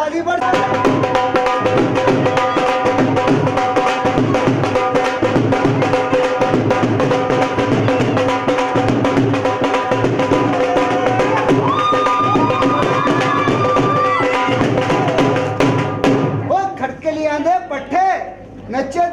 आगे बढ़। वो खटके लिए आंधे पट्टे नच्चे।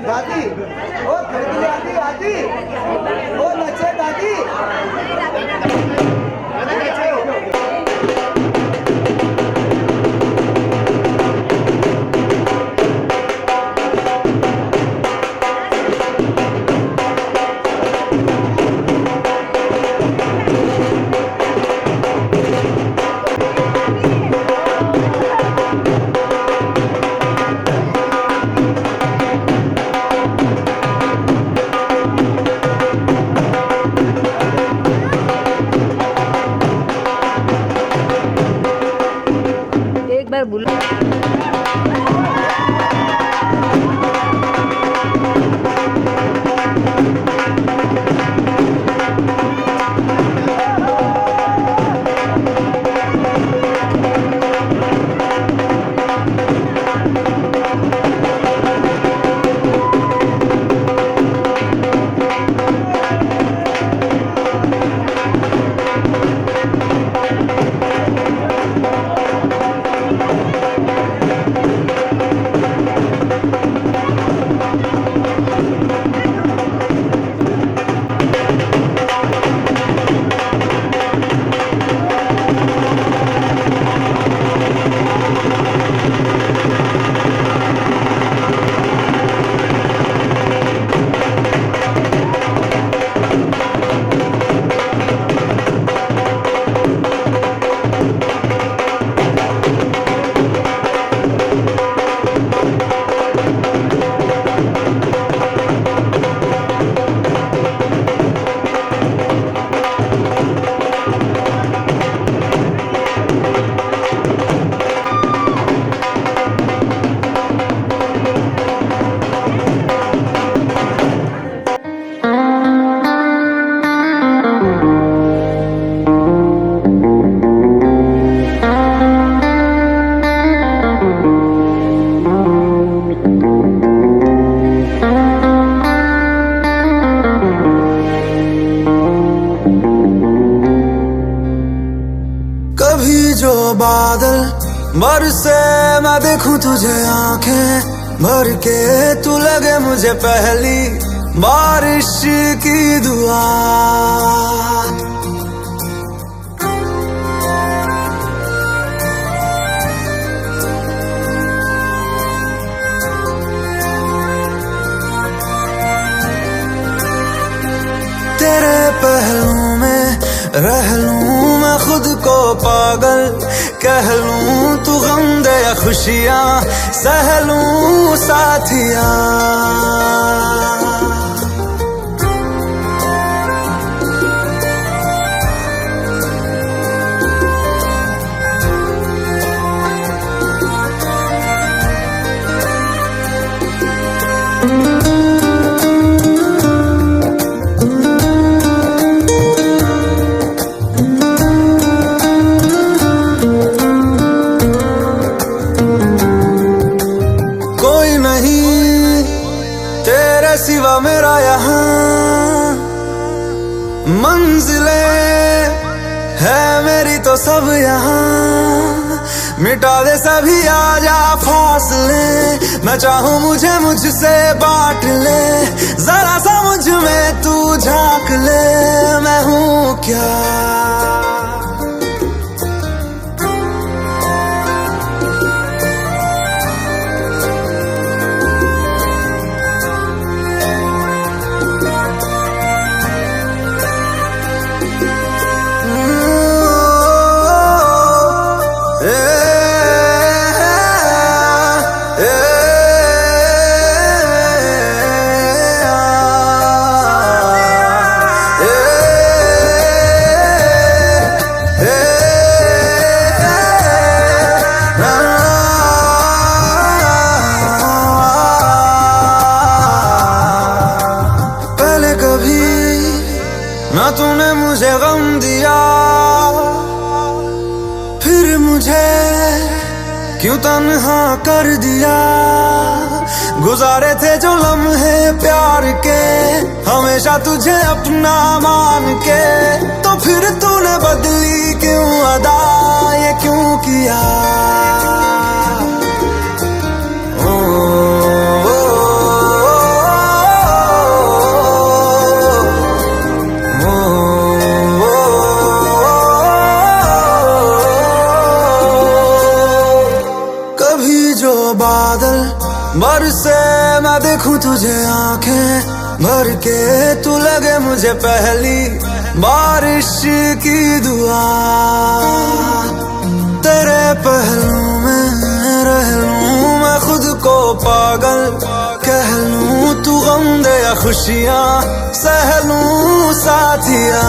दादी ओ खटके लिए आंधी आती ओ नचे दादी। एक बार बोलो। कभी जो बादल बरसे मैं देखूं तुझे आंखें भर के, तू लगे मुझे पहली बारिश की दुआ। तेरे पहलू में रह लूं मैं खुद को पागल, कह लूं तू गम दे या खुशियां सह लूं साथिया। तो सब यहाँ मिटा दे सभी, आजा फासले, मैं चाहूँ मुझे मुझसे बांट ले, जरा सा मुझ में तू झांक ले, मैं हूँ क्या। ना तूने मुझे गम दिया, फिर मुझे क्यों तन्हा कर दिया। गुजारे थे जो लम्हे प्यार के, हमेशा तुझे अपना मान के, तो फिर तूने बदली क्यों अदा, ये क्यों किया। बादल बरसे मैं देखूं तुझे आंखें भर के, तू लगे मुझे पहली बारिश की दुआ। तेरे पहलू में रह लूं मैं खुद को पागल, कह लूं तू गम दे या खुशियां सह लूं साथिया।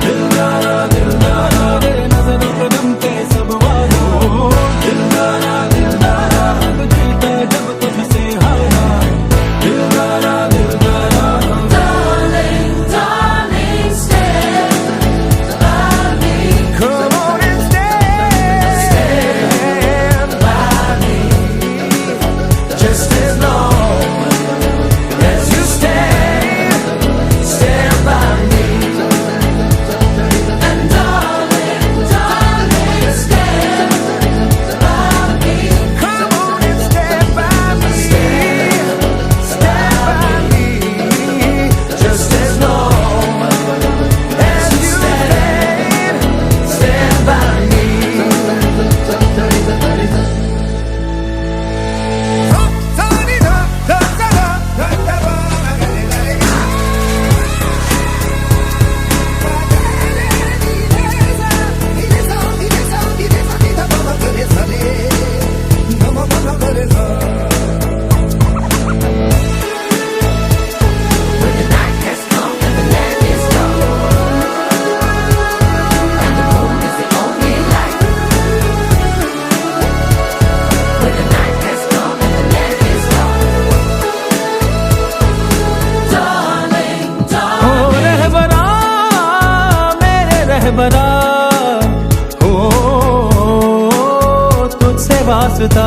दिलदारा दिलदारा रे नजर कदम के सब वालों, दिलदारा वास्ता।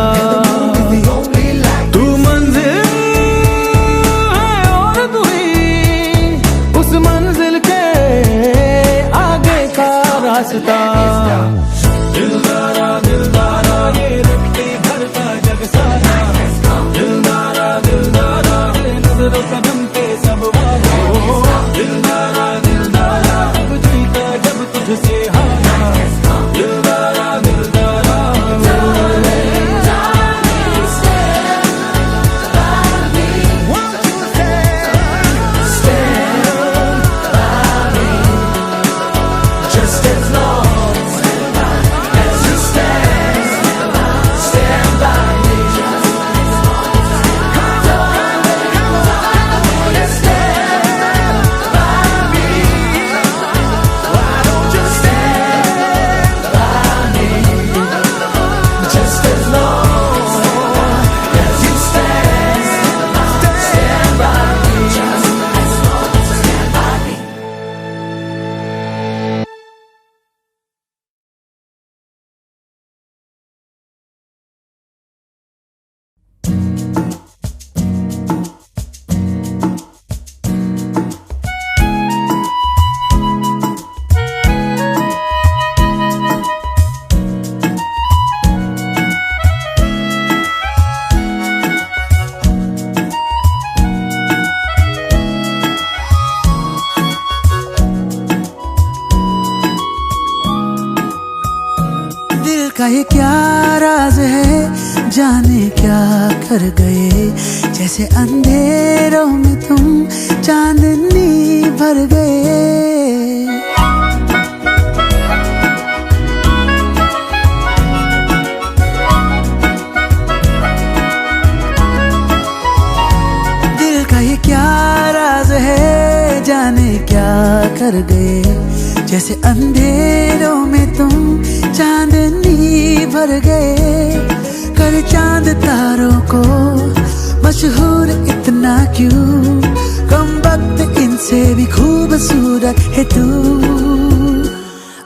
तू मंजिल है और तू ही उस मंजिल के आगे का रास्ता। दिलदारा दिलदारा ये रखते घर का जग सारा। दिलदारा दिलदारा ये नजरों कदम पे सब वादा। दिलदारा दिलदारा अब जीता जब तुझसे हारा। दिलदारा दिलदारा का ये क्या राज है, जाने क्या कर गए। जैसे अंधेरों में तुम चांदनी भर गए। दिल का ये क्या राज है, जाने क्या कर गए। जैसे अंधेरों में तुम चांदनी भर गए। कर चांद तारों को मशहूर इतना क्यों, कम वक्त इनसे भी खूबसूरत है तू।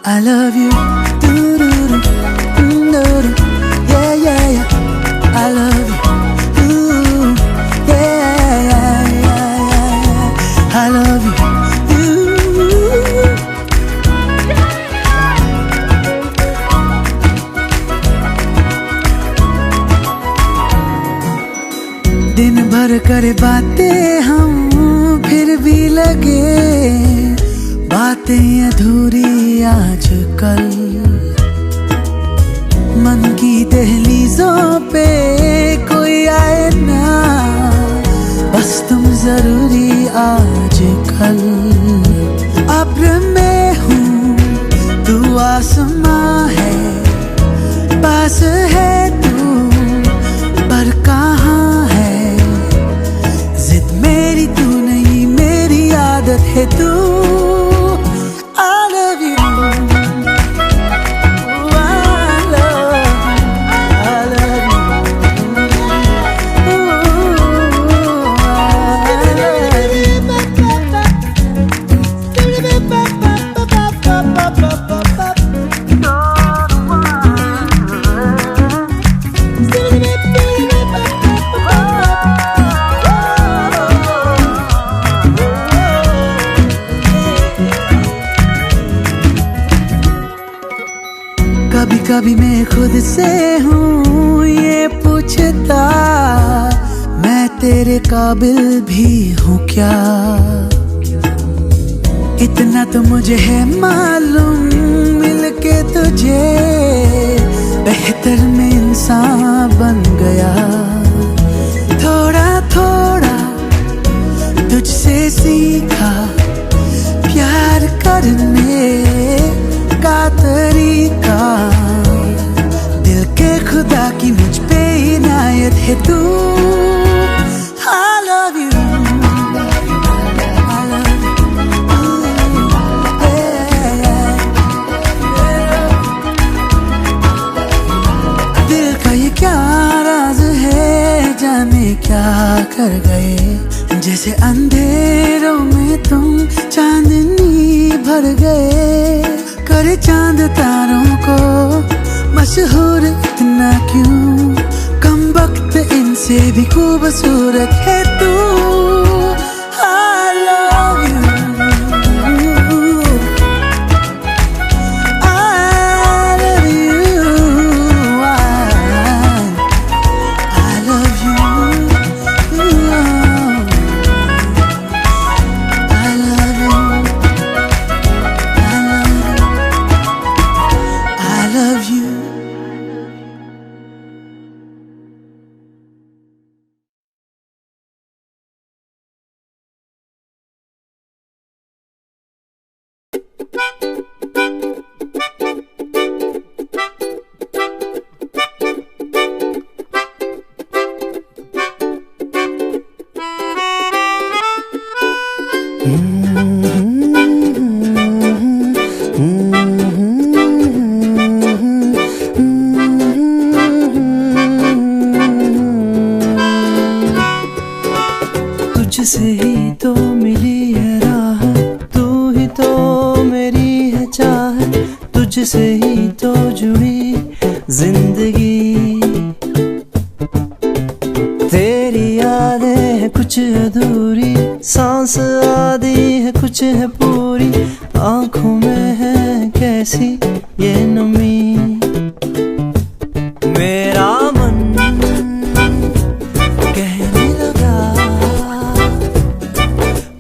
I love you, yeah yeah yeah, I love you, yeah yeah yeah, I love you. दिन भर करे बातें हम, फिर भी लगे बातें अधूरी आजकल। मन की दहलीजों पे कोई आए ना, बस तुम जरूरी आजकल। अब्र में हूँ तू आसमां है, पास है तू पर कहाँ है। मेरी तू नहीं, मेरी आदत है तू। I love you, I love you, I love you, कभी कभी मैं खुद से हूँ ये पूछता, मैं तेरे काबिल भी हूँ क्या। इतना तो मुझे है मालूम, मिलके तुझे बेहतर में इंसान बन गया। थोड़ा थोड़ा तुझसे सीखा प्यार करने का तरीका। दिल के खुदा की मुझ पे इनायत है तू। I love you, I love you, yeah, yeah. दिल का ये क्या राज है, जाने क्या कर गए। जैसे अंधेरों में तुम चांदनी भर गए। करे चांद तारों को मशहूर इतना क्यों, खूबसूरत है तू। I love you, I love you, I love you, I love you, I love you. तुझसे ही तो मिली है राहत, तू ही तो मेरी है चाहत, तुझसे ही तो जुड़ी जिंदगी। तेरी यादें है कुछ अधूरी, सांस आधी है कुछ है पूरी, आंखों में है कैसी ये नमी। मेरा मन कहने लगा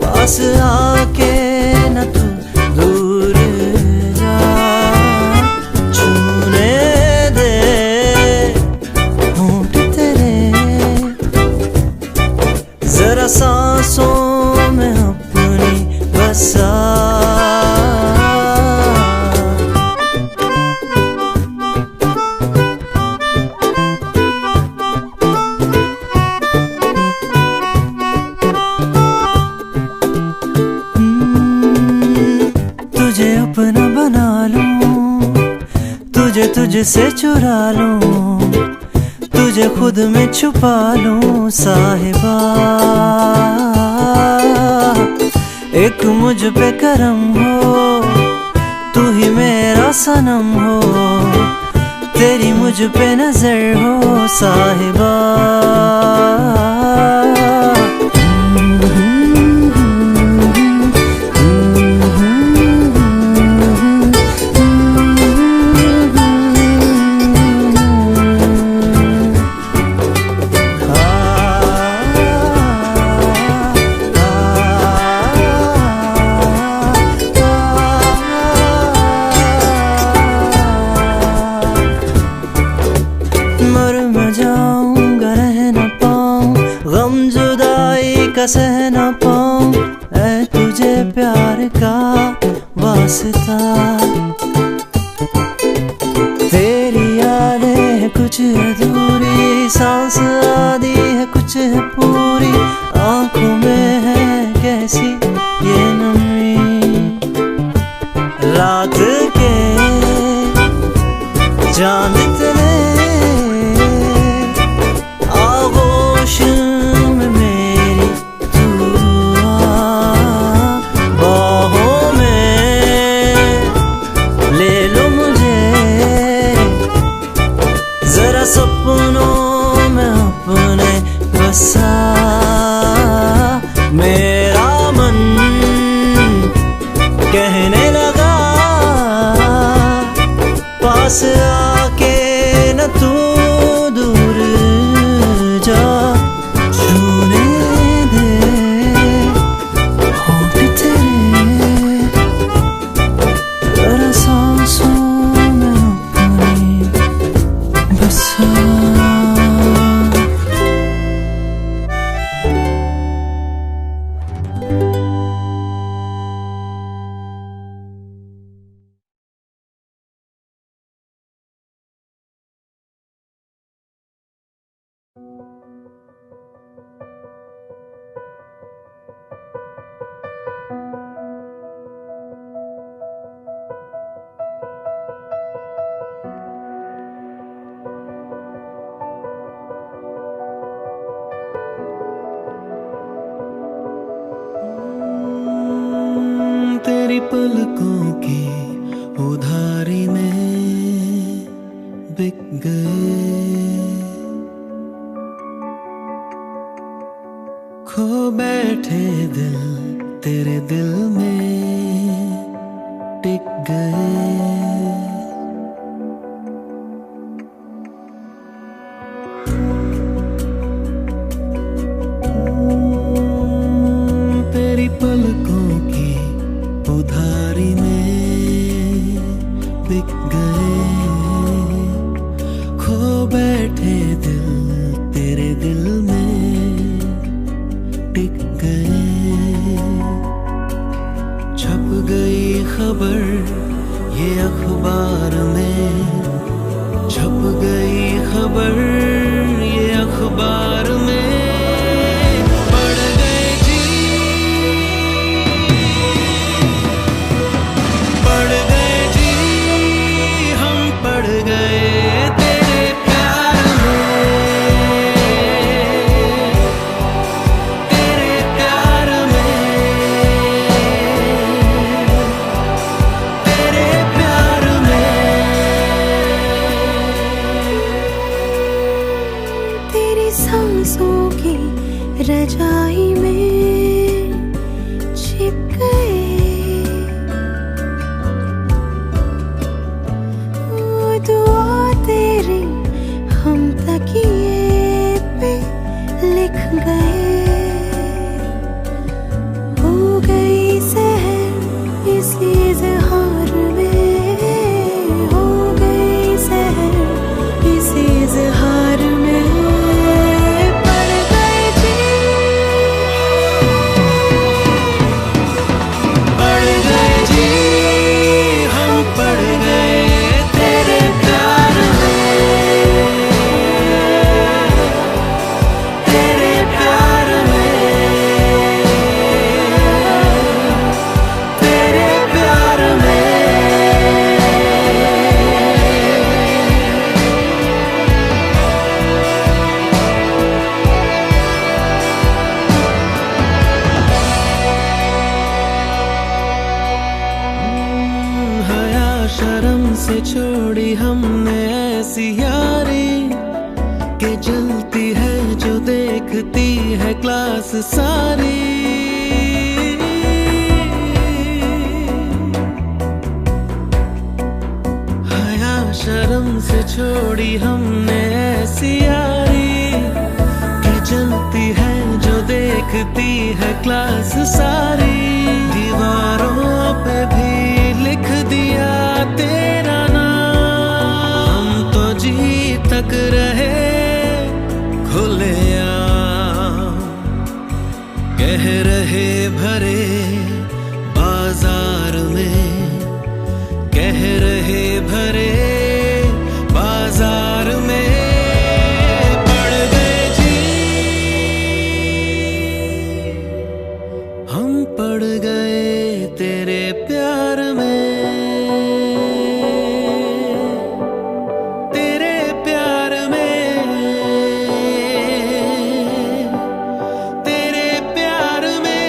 पास आके न तू दूर जा, छूने दे होंठ तेरे जरा सांसों में अपनी बसा। तुझे अपना बना लूं, तुझे तुझसे चुरा लूं, तुझे खुद में छुपा लूं साहिबा। एक मुझ पे करम हो, तू ही मेरा सनम हो, तेरी मुझ पे नजर हो साहिबा। मर मैं जाऊंगा रह न पाऊं, गम जुदाई का सह न पाऊं, ऐ तुझे प्यार का वास्ता। तेरी यादें है कुछ अधूरी, सांस आधी है कुछ है पूरी, आंखों में है कैसी ये नमी। रात के चांद तले आगोश में मेरी तू आ, बाहों में ले लो मुझे, जरा सपनों में अपने बसा। मेरा मन कहने लगा पास आके न तू दूर जा, छूने दे होंठ तेरे जरा सांसों में अपनी बसा। तेरी पलकों की उधारी में बिक गए, बैठे दिल तेरे दिल में टिक गए। तेरी पलकों की उधारी में बिक गए। खो बैठे दिल तेरे दिल में टिक गए। छप गई खबर ये अखबार में, छप गई खबर ये अखबार में। पढ़ गए जी, पढ़ गए जी, हम पढ़ गए तेरे प्यार में, तेरे प्यार में, तेरे प्यार में। तेरी सांसों की रजाई में छिप गए। वो दुआ तेरी हम तकिए पे लिख गए। हो गई सहर इसी इज़हार में, हो गई सहर इसी इज़हार में। पढ़ गए जी, पढ़ गए जी, हम पढ़ गए तेरे प्यार में, तेरे प्यार में, तेरे प्यार में। हया शर्म से छोड़ी हमने ऐसी यारी के जलती है जो देखती है क्लास सारी। हया शर्म से छोड़ी हमने ऐसी यारी के जलती है जो देखती है क्लास सारी। दीवारों पे भी लिख दिया तेरा नाम, हम तो जी तक रहे खुलेआम। कह रहे भरे बाजार में, कह रहे भरे बाजार में। पढ़ गए जी, हम पढ़ गए तेरे प्यार में, तेरे प्यार में, तेरे प्यार में।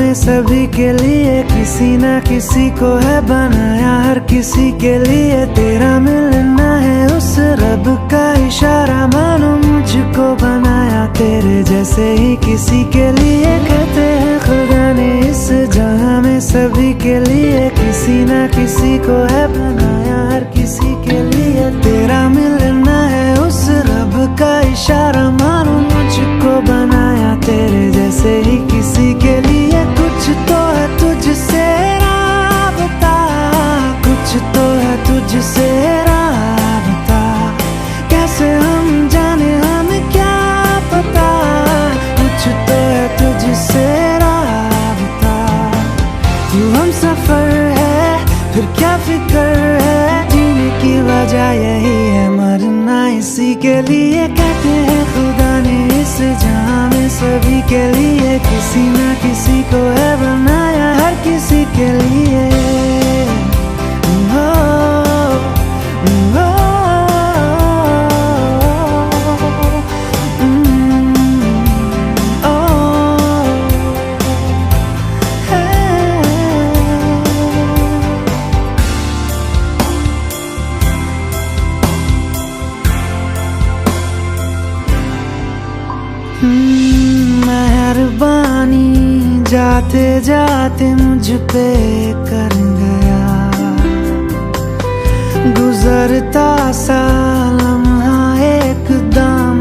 में सभी के लिए किसी ना किसी को है बनाया, हर किसी के लिए तेरा मिलना है उस रब का इशारा। मानो मुझको बनाया तेरे जैसे ही किसी के लिए, कहते हैं खुदा ने इस जहां में सभी के लिए किसी ना किसी को है बनाया, हर किसी के लिए तेरा मिलना है उस रब का इशारा। मानो मुझको बनाया तेरे जैसे ही किसी के लिए, कुछ तो है तुझसे राबता, कुछ तो है तुझसे राबता, कैसे हम जाने हमें क्या पता, कुछ तो है तुझसे राबता। तू हम सफर है फिर क्या फिक्र है, जीने की वजह यही है मरना इसी के लिए। कहते हैं खुदा ने इस जहां में सभी के लिए किसी ना किसी को है बनाया, हर किसी के लिए। मेहरबानी जाते जाते मुझ पे कर गया, गुजरता सा लम्हा एकदम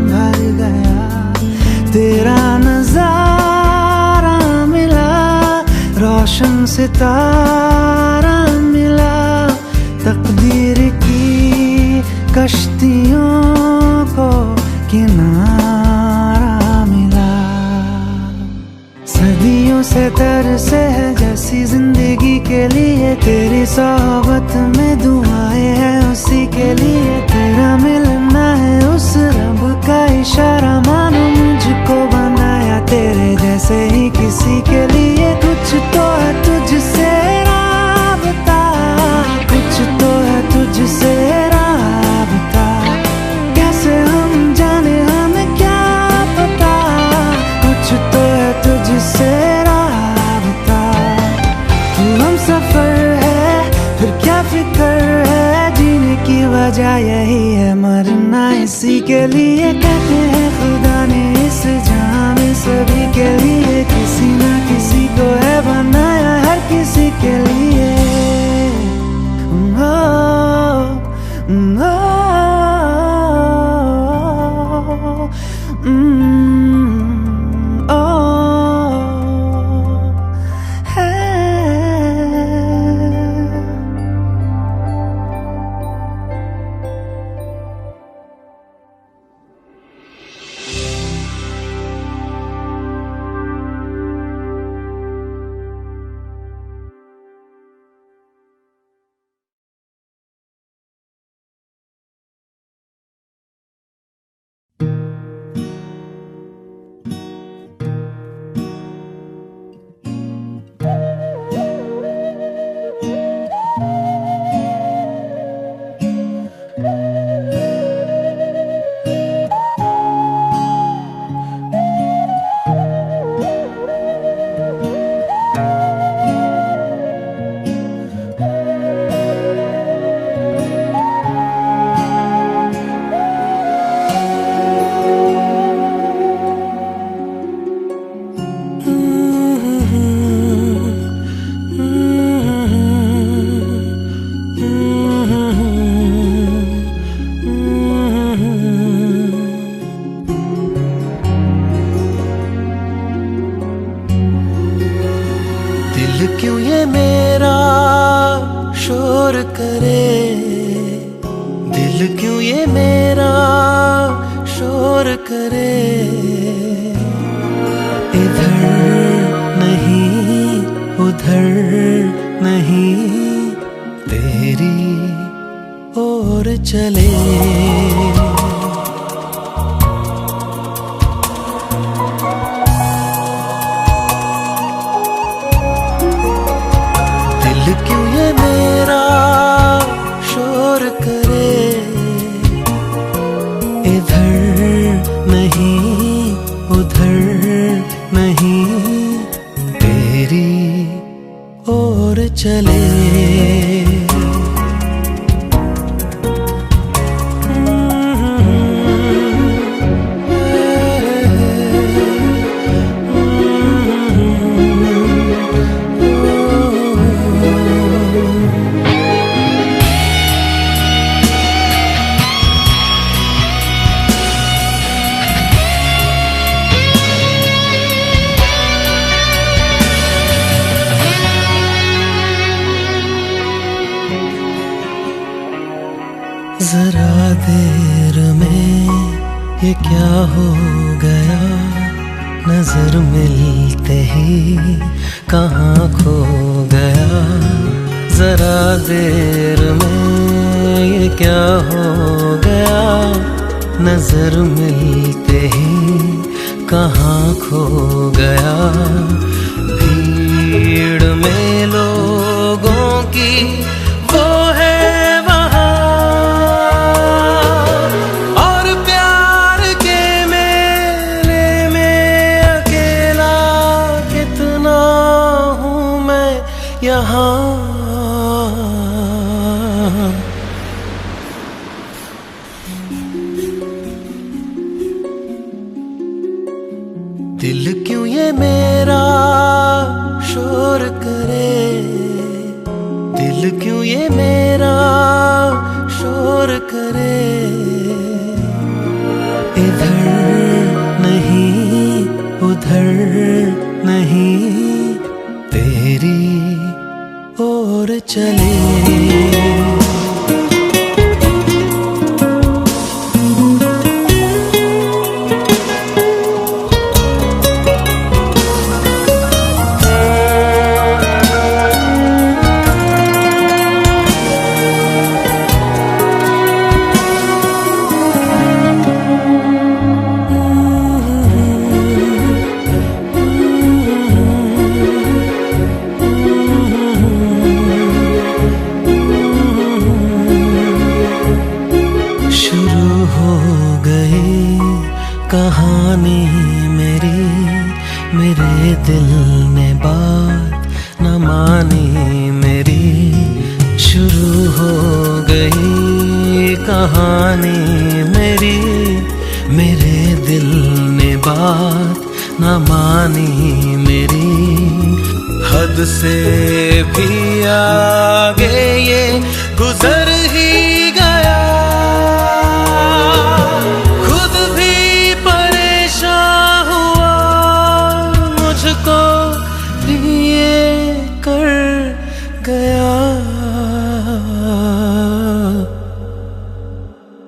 भर गया, तेरा नजारा मिला, रोशन सितारा मिला, तकदीर की कश्तियों को किनारा मिला। सदियों से तरसे है जैसी जिंदगी के लिए, तेरी सोहबत में दुआएं हैं उसी के लिए, तेरा मिलना है उस रब का इशारा। मानो मुझको बनाया तेरे जैसे ही किसी के लिए, कुछ तो है तुझसे राबता, कुछ तो है तुझसे राबता, कैसे हम जाने हमें क्या पता, कुछ तो है तुझसे राबता। तू हम सफर है फिर क्या फिक्र है, जीने की वजह यही है मरना इसी के लिए। कहते हैं खुदा ने इस जहां में सभी के लिए किसी ना किसी को है बनाया, हर किसी के लिए। चले। जरा देर में ये क्या हो गया, नजर मिलते ही कहाँ खो गया। जरा देर में ये क्या हो गया, नजर मिलते ही कहाँ खो गया। भीड़ में लोगों की वो है यहाँ। दिल क्यों ये मेरा शोर करे, दिल क्यों ये मेरा शोर करे। इधर नहीं उधर नहीं, तेरी ओर चले। कहानी मेरी, मेरे दिल ने बात न मानी मेरी। शुरू हो गई कहानी मेरी, मेरे दिल ने बात न मानी मेरी। हद से भी आगे ये गुजर ही गया,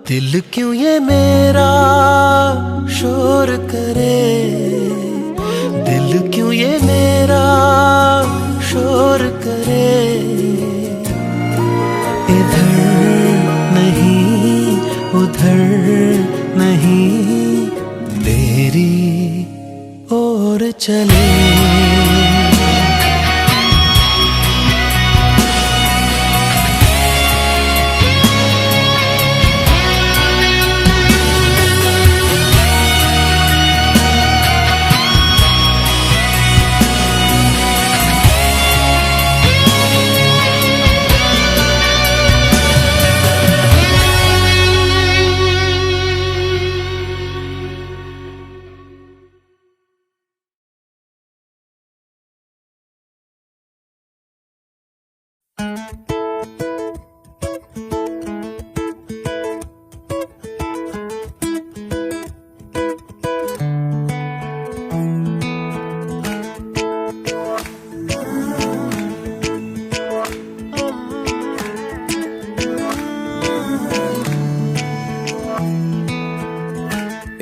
दिल क्यों ये मेरा शोर करे, दिल क्यों ये मेरा शोर करे। इधर नहीं उधर नहीं, तेरी ओर चले।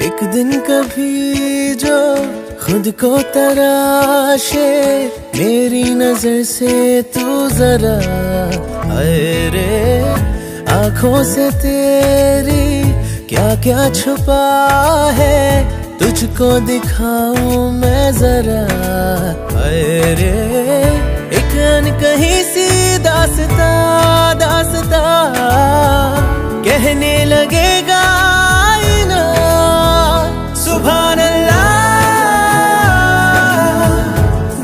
एक दिन कभी जो खुद को तराशे, मेरी नजर से तू जरा हाय रे। आँखों से तेरी क्या क्या छुपा है, तुझको दिखाऊं मैं जरा हाय रे। एक अनकही सी दास्ता दास्ता कहने लगेगा आईना, सुभान अल्लाह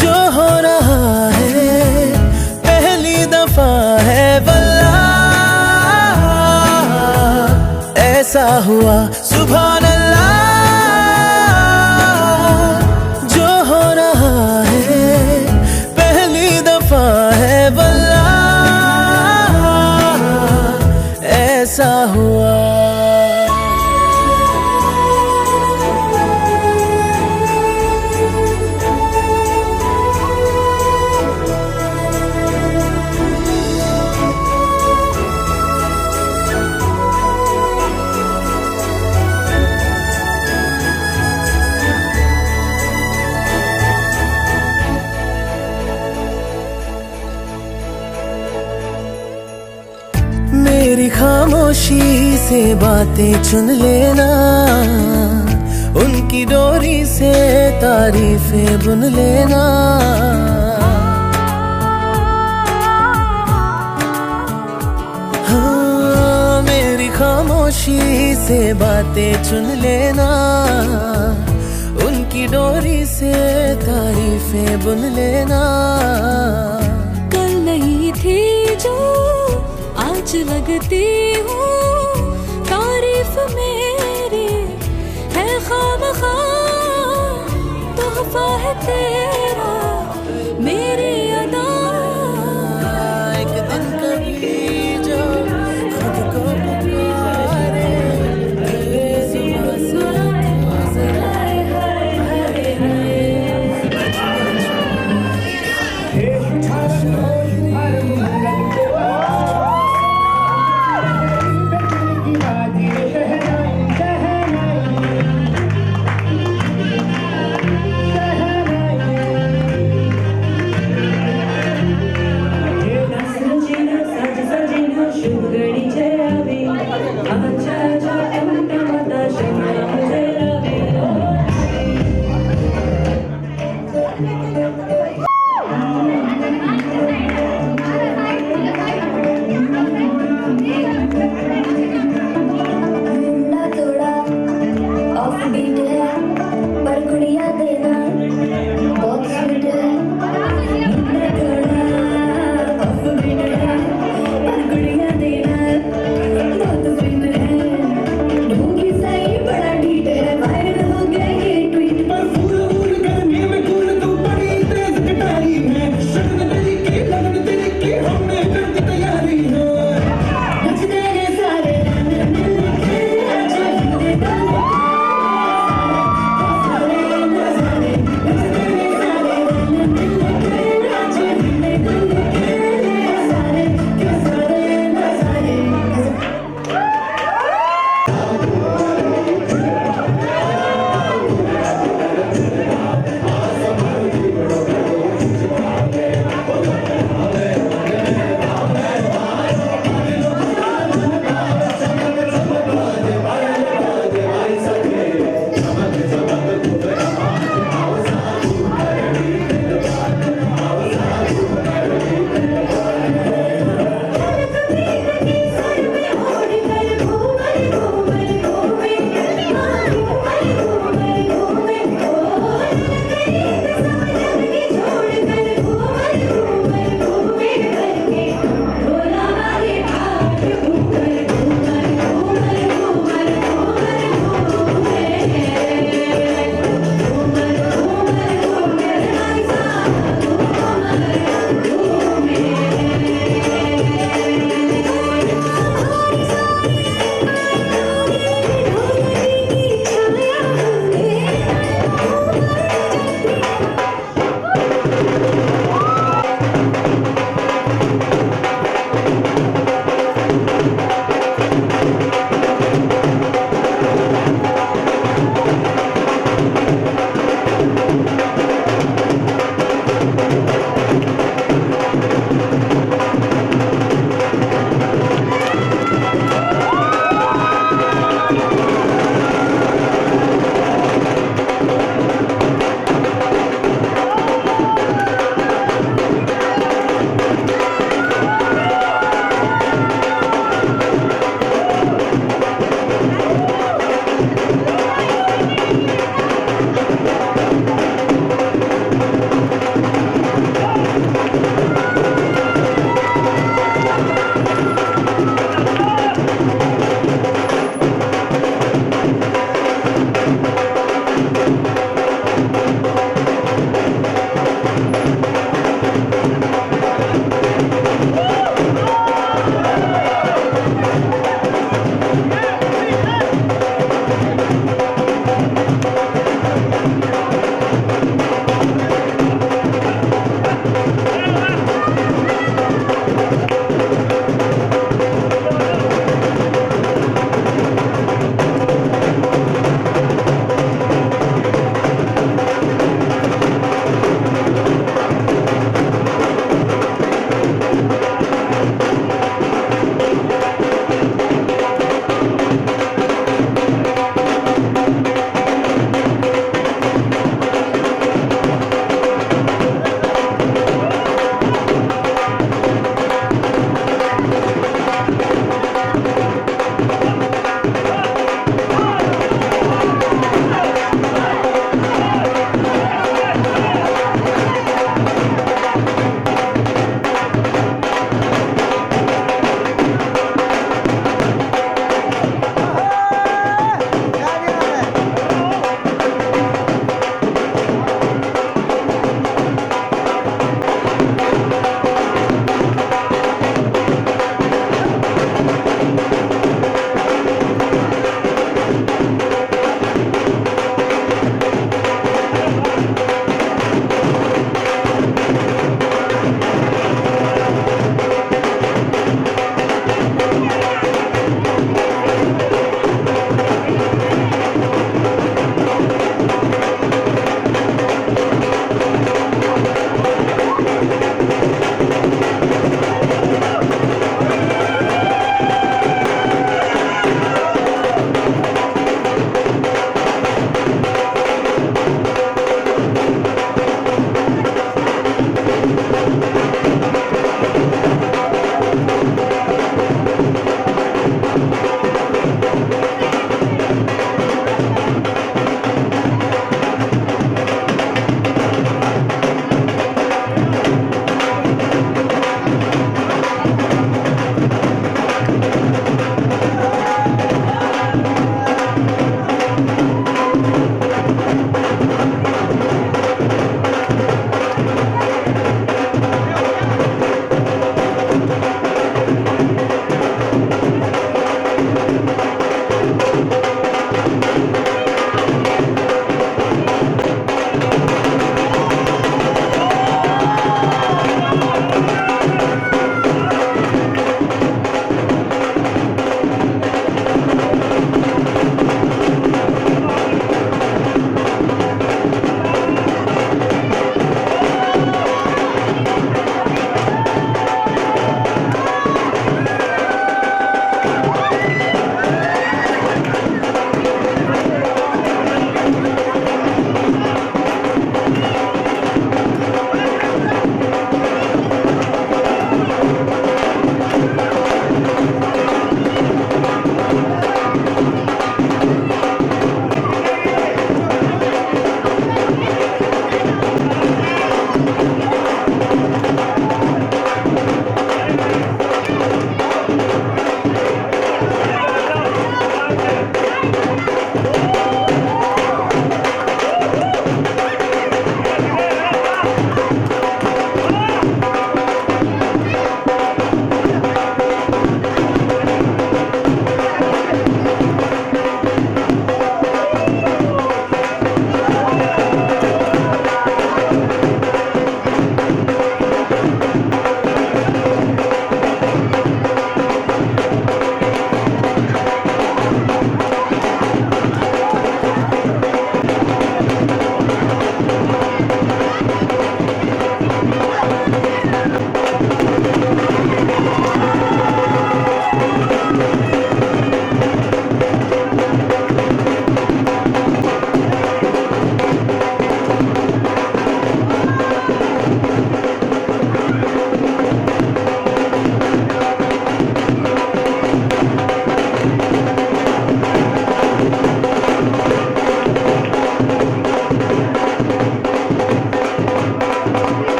जो हो रहा है ऐसा हुआ सुभान अल्लाह, जो हो रहा है पहली दफा है वल्लाह, ऐसा हुआ। मेरी खामोशी से बातें चुन लेना, उनकी डोरी से तारीफें बुन लेना। हाँ, मेरी खामोशी से बातें चुन लेना, उनकी डोरी से तारीफें बुन लेना। कल नहीं थी जो आज लगती हूँ, तारीफ मेरी है खामखा, तोहफा है तेरा